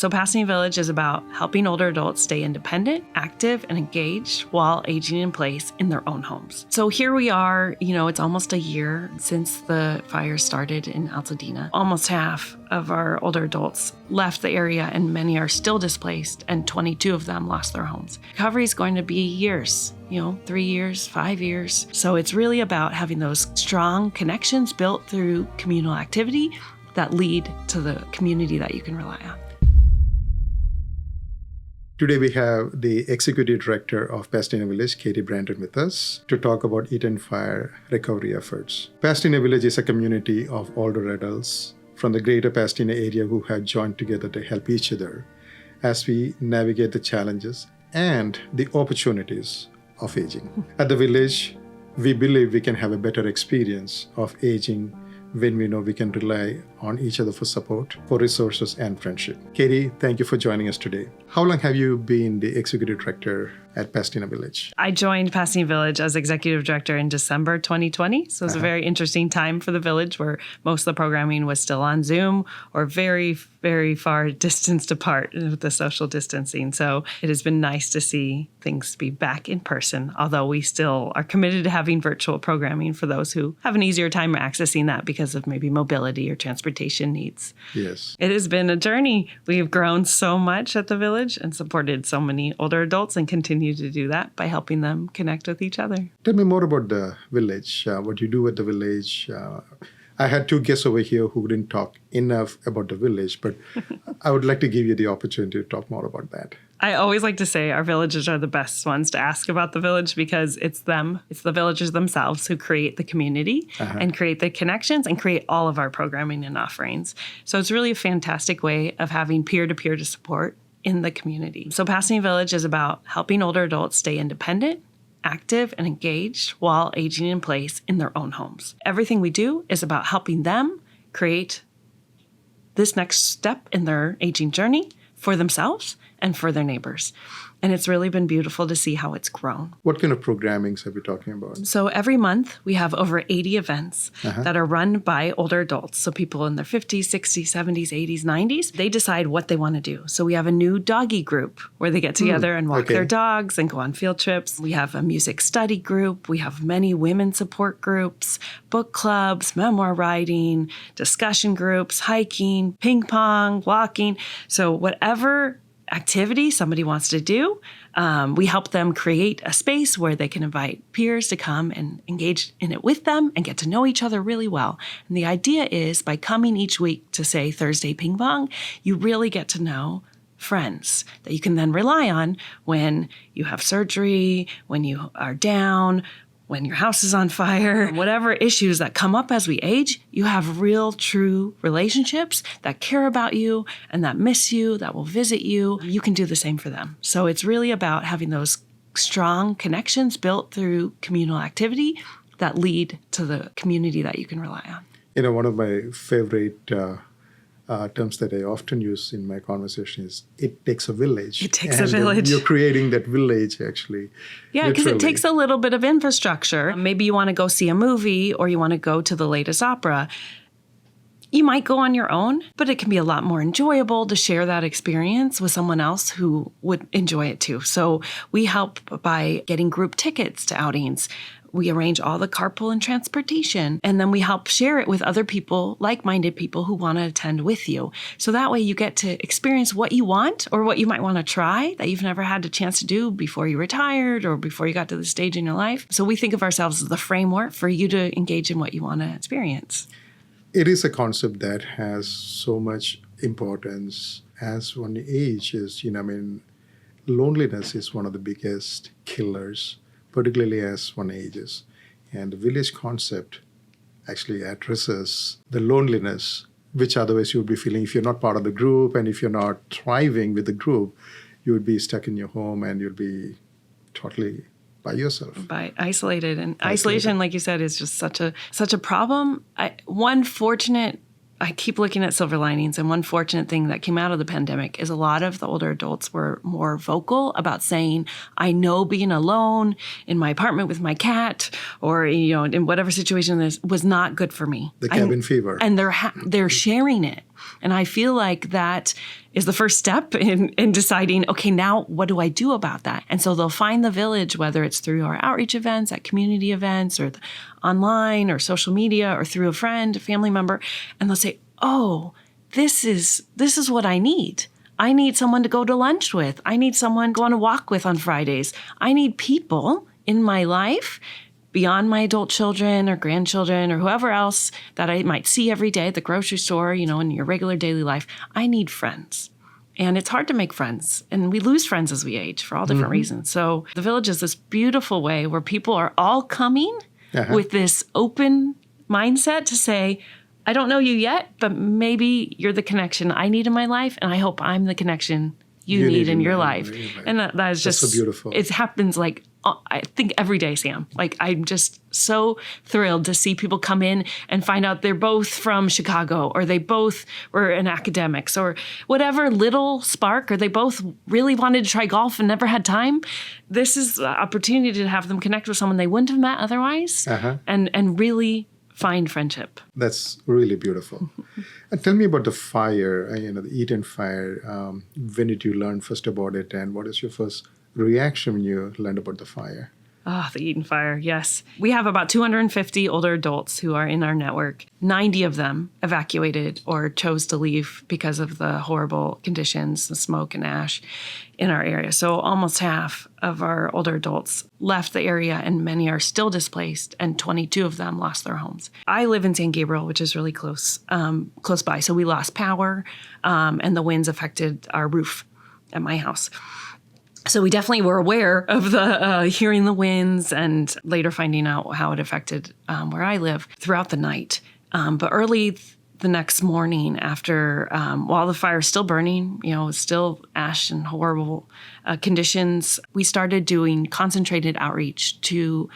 So Pasadena Village is about helping older adults stay independent, active, and engaged while aging in place in their own homes. So here we are, it's almost a year since the fire started in Altadena. Almost half of our older adults left the area and many are still displaced, and 22 of them lost their homes. Recovery is going to be years, 3 years, 5 years. So it's really about having those strong connections built through communal activity that lead to the community that you can rely on. Today we have the Executive Director of Pasadena Village, Katie Brandon, with us to talk about Eaton Fire recovery efforts. Pasadena Village is a community of older adults from the greater Pasadena area who have joined together to help each other as we navigate the challenges and the opportunities of aging. At the village, we believe we can have a better experience of aging when we know we can rely on each other for support, for resources, and friendship. Katie, thank you for joining us today. How long have you been the Executive Director at Pasadena Village? I joined Pasadena Village as Executive Director in December 2020. So it was a very interesting time for the village where most of the programming was still on Zoom or very, very far distanced apart with the social distancing. So it has been nice to see things be back in person, although we still are committed to having virtual programming for those who have an easier time accessing that because of maybe mobility or transportation needs. Yes. It has been a journey. We've grown so much at the village and supported so many older adults and continue to do that by helping them connect with each other. Tell me more about the village, what you do at the village. I had two guests over here who didn't talk enough about the village, but I would like to give you the opportunity to talk more about that. I always like to say our villagers are the best ones to ask about the village because it's the villagers themselves who create the community and create the connections and create all of our programming and offerings. So it's really a fantastic way of having peer-to-peer to support in the community. So Pasadena Village is about helping older adults stay independent, active, and engaged while aging in place in their own homes. Everything we do is about helping them create this next step in their aging journey for themselves and for their neighbors. And it's really been beautiful to see how it's grown. What kind of programmings are we talking about? So every month we have over 80 events that are run by older adults. So people in their 50s, 60s, 70s, 80s, 90s, they decide what they want to do. So we have a new doggy group where they get together and walk their dogs and go on field trips. We have a music study group. We have many women support groups, book clubs, memoir writing, discussion groups, hiking, ping pong, walking. So whatever activity somebody wants to do, we help them create a space where they can invite peers to come and engage in it with them and get to know each other really well. And the idea is by coming each week to, say, Thursday ping pong, you really get to know friends that you can then rely on when you have surgery, when you are down, when your house is on fire, whatever issues that come up as we age, you have real, true relationships that care about you and that miss you, that will visit you. You can do the same for them. So it's really about having those strong connections built through communal activity that lead to the community that you can rely on. One of my favorite terms that I often use in my conversation is it takes a village. It takes a village. You're creating that village, actually. Yeah, because it takes a little bit of infrastructure. Maybe you want to go see a movie or you want to go to the latest opera. You might go on your own, but it can be a lot more enjoyable to share that experience with someone else who would enjoy it too. So we help by getting group tickets to outings. We arrange all the carpool and transportation, and then we help share it with other people, like-minded people who want to attend with you. So that way you get to experience what you want or what you might want to try that you've never had a chance to do before you retired or before you got to the stage in your life. So we think of ourselves as the framework for you to engage in what you want to experience. It is a concept that has so much importance as one ages. Loneliness is one of the biggest killers, particularly as one ages. And the village concept actually addresses the loneliness, which otherwise you would be feeling if you're not part of the group and if you're not thriving with the group, you would be stuck in your home and you'll be totally by yourself. By isolated. And isolation, like you said, is just such a problem. I keep looking at silver linings, and one fortunate thing that came out of the pandemic is a lot of the older adults were more vocal about saying, I know being alone in my apartment with my cat or, in whatever situation this was not good for me. The cabin fever. And they're sharing it. And I feel like that is the first step in deciding, okay, now what do I do about that? And so they'll find the village, whether it's through our outreach events, at community events, or online, or social media, or through a friend, a family member, and they'll say, oh, this is what I need. I need someone to go to lunch with. I need someone to go on a walk with on Fridays. I need people in my life beyond my adult children or grandchildren or whoever else that I might see every day at the grocery store, in your regular daily life. I need friends. And it's hard to make friends. And we lose friends as we age for all different reasons. So the village is this beautiful way where people are all coming with this open mindset to say, I don't know you yet, but maybe you're the connection I need in my life. And I hope I'm the connection you need in your life. And that is just so beautiful. It happens like, I think every day, Sam. Like, I'm just so thrilled to see people come in and find out they're both from Chicago, or they both were in academics, or whatever little spark, or they both really wanted to try golf and never had time. This is an opportunity to have them connect with someone they wouldn't have met otherwise, and really find friendship. That's really beautiful. And tell me about the fire, the Eaton Fire. When did you learn first about it, and what is your first reaction when you learned about the fire? The Eaton Fire, yes. We have about 250 older adults who are in our network. 90 of them evacuated or chose to leave because of the horrible conditions, the smoke and ash in our area. So almost half of our older adults left the area, and many are still displaced, and 22 of them lost their homes. I live in San Gabriel, which is really close by. So we lost power, and the winds affected our roof at my house. So we definitely were aware of the hearing the winds, and later finding out how it affected where I live throughout the night. But early the next morning, after while the fire is still burning, still ash and horrible conditions, we started doing concentrated outreach to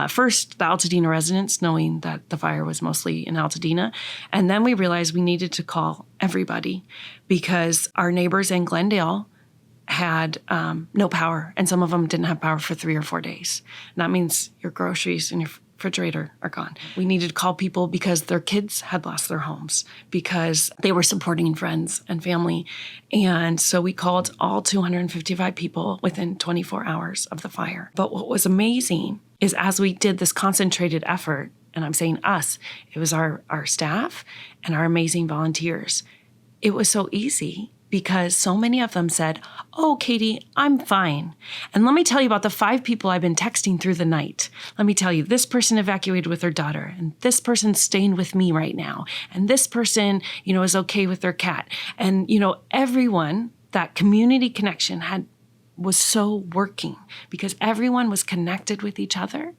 first the Altadena residents, knowing that the fire was mostly in Altadena. And then we realized we needed to call everybody, because our neighbors in Glendale had no power, and some of them didn't have power for 3 or 4 days. And that means your groceries and your refrigerator are gone. We needed to call people because their kids had lost their homes, because they were supporting friends and family. And so we called all 255 people within 24 hours of the fire. But what was amazing is, as we did this concentrated effort, and I'm saying us, it was our staff and our amazing volunteers, it was so easy, because so many of them said, oh, Katie, I'm fine. And let me tell you about the 5 people I've been texting through the night. Let me tell you, this person evacuated with their daughter, and this person's staying with me right now. And this person, is okay with their cat. And, everyone, that community connection was so working, because everyone was connected with each other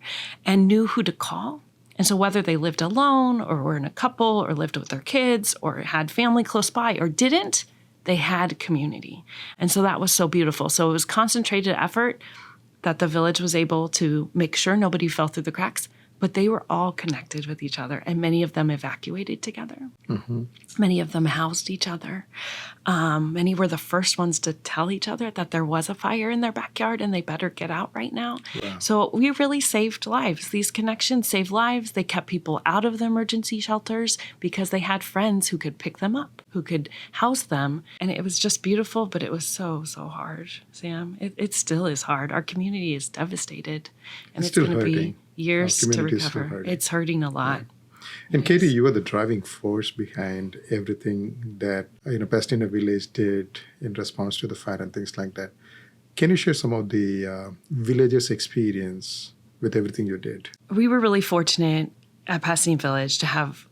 and knew who to call. And so whether they lived alone, or were in a couple, or lived with their kids, or had family close by, or didn't, they had community. And so that was so beautiful. So it was concentrated effort that the village was able to make sure nobody fell through the cracks, but they were all connected with each other. And many of them evacuated together. Many of them housed each other. Many were the first ones to tell each other that there was a fire in their backyard and they better get out right now. Wow. So we really saved lives. These connections saved lives. They kept people out of the emergency shelters because they had friends who could pick them up, who could house them. And it was just beautiful, but it was so, so hard, Sam. It still is hard. Our community is devastated. And it's going to be years to recover. It's hurting a lot. Yeah. And Katie, you were the driving force behind everything that Pasadena Village did in response to the fire and things like that. Can you share some of the village's experience with everything you did? We were really fortunate at Pasadena Village to have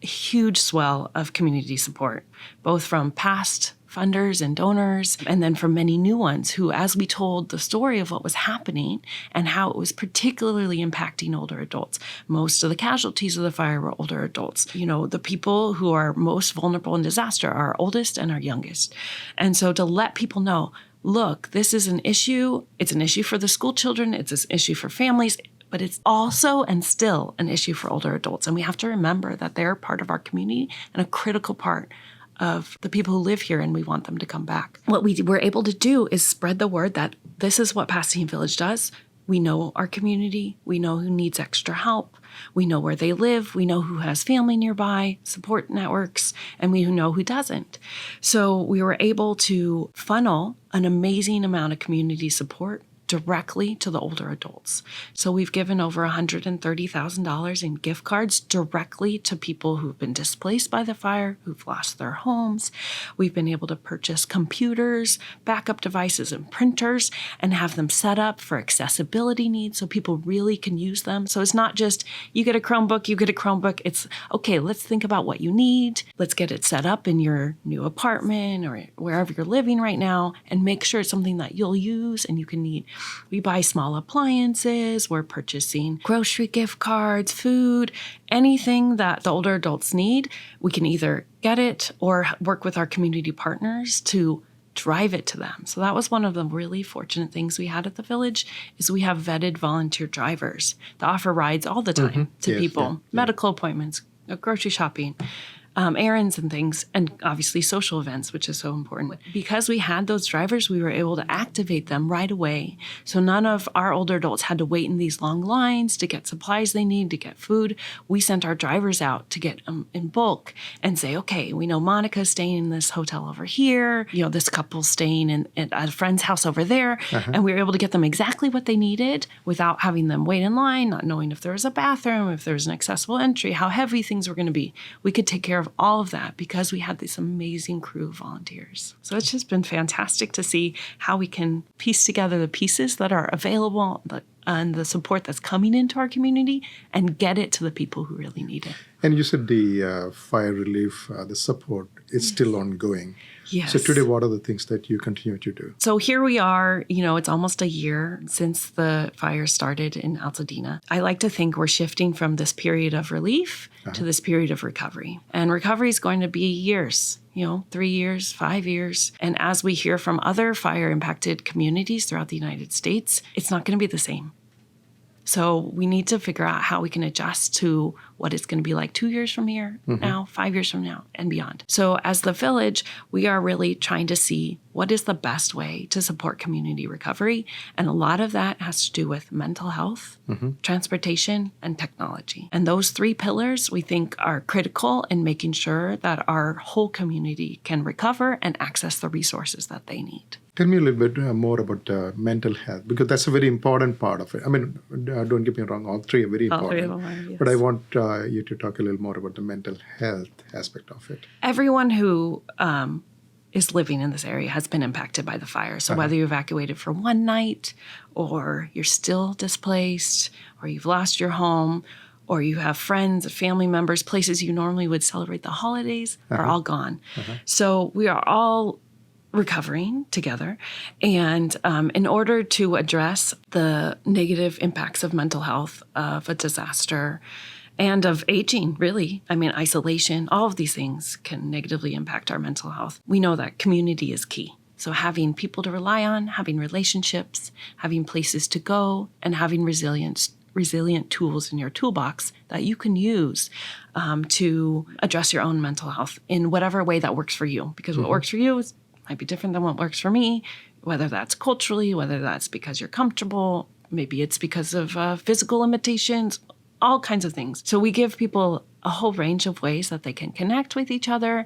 a huge swell of community support, both from past funders and donors, and then from many new ones who, as we told the story of what was happening and how it was particularly impacting older adults, most of the casualties of the fire were older adults. The people who are most vulnerable in disaster are our oldest and our youngest. And so to let people know, look, this is an issue. It's an issue for the school children. It's an issue for families. But it's also and still an issue for older adults. And we have to remember that they're part of our community and a critical part of the people who live here, and we want them to come back. What we were able to do is spread the word that this is what Pasadena Village does. We know our community. We know who needs extra help. We know where they live. We know who has family nearby, support networks, and we know who doesn't. So we were able to funnel an amazing amount of community support directly to the older adults. So we've given over $130,000 in gift cards directly to people who've been displaced by the fire, who've lost their homes. We've been able to purchase computers, backup devices, and printers and have them set up for accessibility needs so people really can use them. So it's not just you get a Chromebook, you get a Chromebook. It's, okay, let's think about what you need. Let's get it set up in your new apartment or wherever you're living right now and make sure it's something that you'll use and you can need. We buy small appliances, we're purchasing grocery gift cards, food, anything that the older adults need. We can either get it or work with our community partners to drive it to them. So that was one of the really fortunate things we had at the village is we have vetted volunteer drivers that offer rides all the time to people, medical appointments, grocery shopping, errands and things, and obviously social events, which is so important. Because we had those drivers, we were able to activate them right away. So none of our older adults had to wait in these long lines to get supplies they need, to get food. We sent our drivers out to get them in bulk and say, okay, we know Monica's staying in this hotel over here. You know, this couple's staying at a friend's house over there. And we were able to get them exactly what they needed without having them wait in line, not knowing if there was a bathroom, if there was an accessible entry, how heavy things were going to be. We could take care of all of that because we had this amazing crew of volunteers. So it's just been fantastic to see how we can piece together the pieces that are available and the support that's coming into our community and get it to the people who really need it. And you said the fire relief, the support is still ongoing. Yes. So today, what are the things that you continue to do? So here we are, it's almost a year since the fire started in Altadena. I like to think we're shifting from this period of relief to this period of recovery. And recovery is going to be years, 3 years, 5 years. And as we hear from other fire-impacted communities throughout the United States, it's not going to be the same. So we need to figure out how we can adjust to what it's going to be like 2 years from here, now, 5 years from now, and beyond. So as the village, we are really trying to see what is the best way to support community recovery. And a lot of that has to do with mental health, transportation, and technology. And those 3 pillars we think are critical in making sure that our whole community can recover and access the resources that they need. Tell me a little bit more about mental health, because that's a very important part of it. I mean, don't get me wrong, all 3 are very important. All 3 of them are, yes. But I want you to talk a little more about the mental health aspect of it. Everyone who is living in this area has been impacted by the fire. So whether you evacuated for one night or you're still displaced or you've lost your home or you have friends, family members, places you normally would celebrate the holidays are all gone. So we are all recovering together. And in order to address the negative impacts of mental health, of a disaster, and of aging, really, isolation, all of these things can negatively impact our mental health. We know that community is key. So having people to rely on, having relationships, having places to go, and having resilient tools in your toolbox that you can use to address your own mental health in whatever way that works for you. Because what works for you might be different than what works for me, whether that's culturally, whether that's because you're comfortable, maybe it's because of physical limitations, all kinds of things. So we give people a whole range of ways that they can connect with each other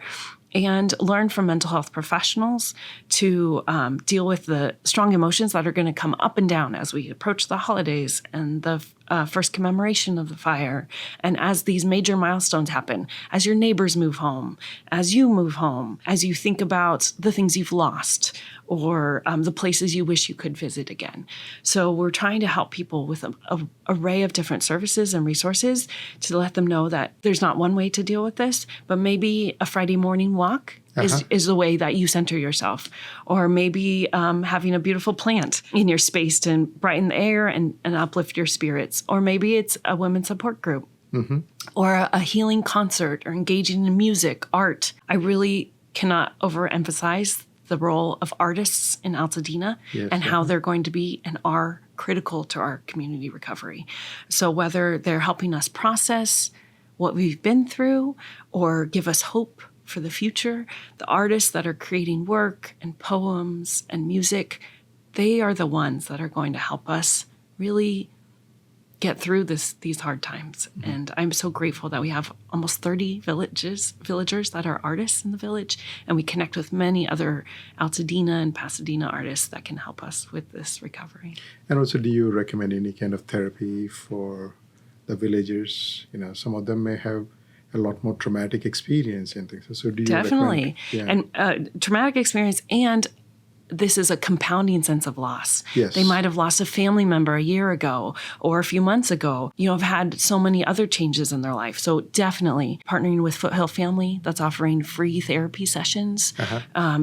and learn from mental health professionals to deal with the strong emotions that are going to come up and down as we approach the holidays and the first commemoration of the fire. And as these major milestones happen, as your neighbors move home, as you move home, as you think about the things you've lost or the places you wish you could visit again. So we're trying to help people with an array of different services and resources to let them know that there's not one way to deal with this, but maybe a Friday morning walk is the way that you center yourself. Or maybe having a beautiful plant in your space to brighten the air and uplift your spirits. Or maybe it's a women's support group. Or a healing concert or engaging in music, art. I really cannot overemphasize the role of artists in Altadena and how they're going to be and are critical to our community recovery. So whether they're helping us process what we've been through or give us hope for the future, the artists that are creating work and poems and music, they are the ones that are going to help us really get through these hard times. And I'm so grateful that we have almost 30 villagers that are artists in the village, and we connect with many other Altadena and Pasadena artists that can help us with this recovery. And also, do you recommend any kind of therapy for the villagers? Some of them may have a lot more traumatic experience and things. So do you Definitely. recommend? Yeah. And traumatic experience, and this is a compounding sense of loss. Yes. They might have lost a family member a year ago or a few months ago. Have had so many other changes in their life. So definitely partnering with Foothill Family, that's offering free therapy sessions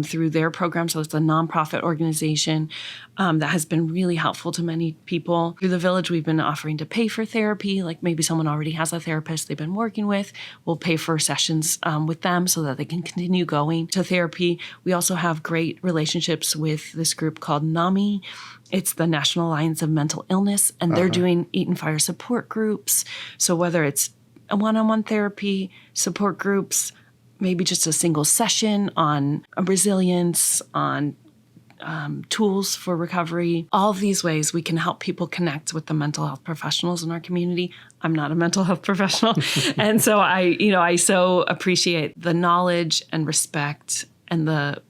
through their program. So it's a nonprofit organization that has been really helpful to many people. Through the village, we've been offering to pay for therapy. Like maybe someone already has a therapist they've been working with. We'll pay for sessions with them so that they can continue going to therapy. We also have great relationships with this group called NAMI. It's the National Alliance of Mental Illness, and they're doing Eaton Fire support groups. So whether it's a one-on-one therapy, support groups, maybe just a single session on resilience, on tools for recovery, all of these ways we can help people connect with the mental health professionals in our community. I'm not a mental health professional. And so I so appreciate the knowledge and respect and the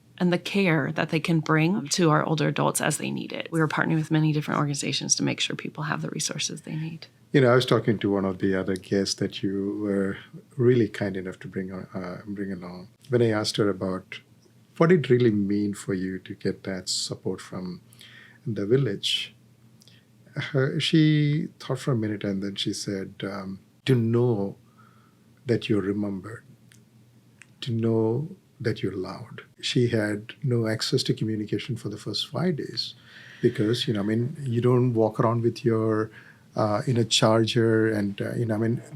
care that they can bring to our older adults as they need it. We were partnering with many different organizations to make sure people have the resources they need. I was talking to one of the other guests that you were really kind enough to bring along. When I asked her about what it really mean for you to get that support from the village, she thought for a minute and then she said, to know that you're remembered, to know that you're loved. She had no access to communication for the first 5 days because, you don't walk around with your in a charger and,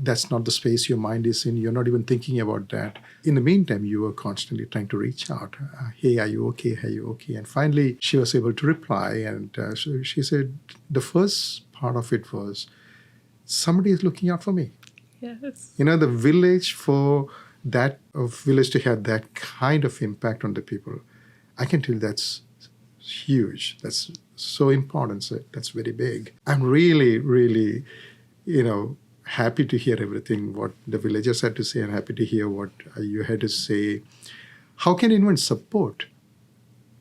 that's not the space your mind is in. You're not even thinking about that. In the meantime, you were constantly trying to reach out. Hey, are you okay? Are you okay? And finally, she was able to reply. And so she said, the first part of it was, somebody is looking out for me. Yes. The village, for that village to have that kind of impact on the people, I can tell that's huge. That's so important. So that's very big. I'm really, really, happy to hear everything what the villagers had to say, and happy to hear what you had to say. How can anyone support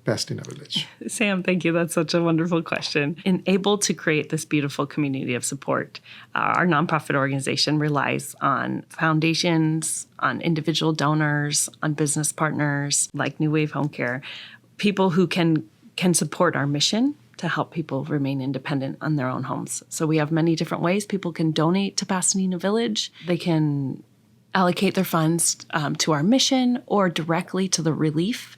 Pasadena Village? Sam, thank you. That's such a wonderful question. And able to create this beautiful community of support, our nonprofit organization relies on foundations, on individual donors, on business partners like New Wave Home Care, people who can support our mission to help people remain independent on their own homes. So we have many different ways people can donate to Pasadena Village. They can allocate their funds to our mission or directly to the relief.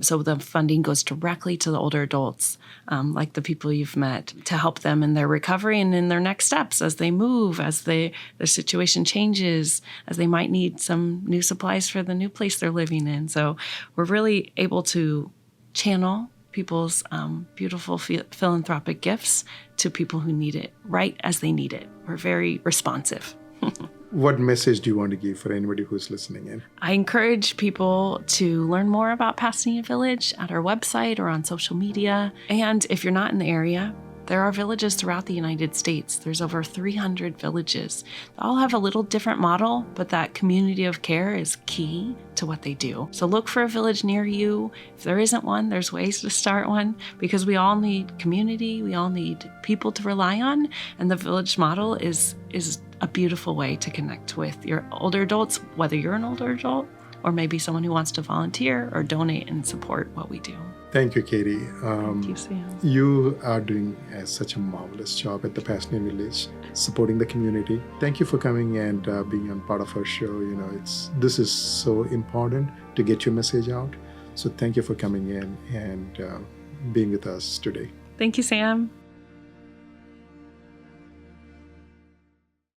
So the funding goes directly to the older adults, like the people you've met, to help them in their recovery and in their next steps as they move, as their situation changes, as they might need some new supplies for the new place they're living in. So we're really able to channel people's beautiful philanthropic gifts to people who need it right as they need it. We're very responsive. What message do you want to give for anybody who's listening in? I encourage people to learn more about Pasadena Village at our website or on social media. And if you're not in the area, there are villages throughout the United States. There's over 300 villages. They all have a little different model, but that community of care is key to what they do. So look for a village near you. If there isn't one, there's ways to start one, because we all need community. We all need people to rely on. And the village model is a beautiful way to connect with your older adults, whether you're an older adult or maybe someone who wants to volunteer or donate and support what we do. Thank you, Katie. Thank you, Sam. You are doing such a marvelous job at the Pasadena Village, supporting the community. Thank you for coming and being on part of our show. This is so important to get your message out. So thank you for coming in and being with us today. Thank you, Sam.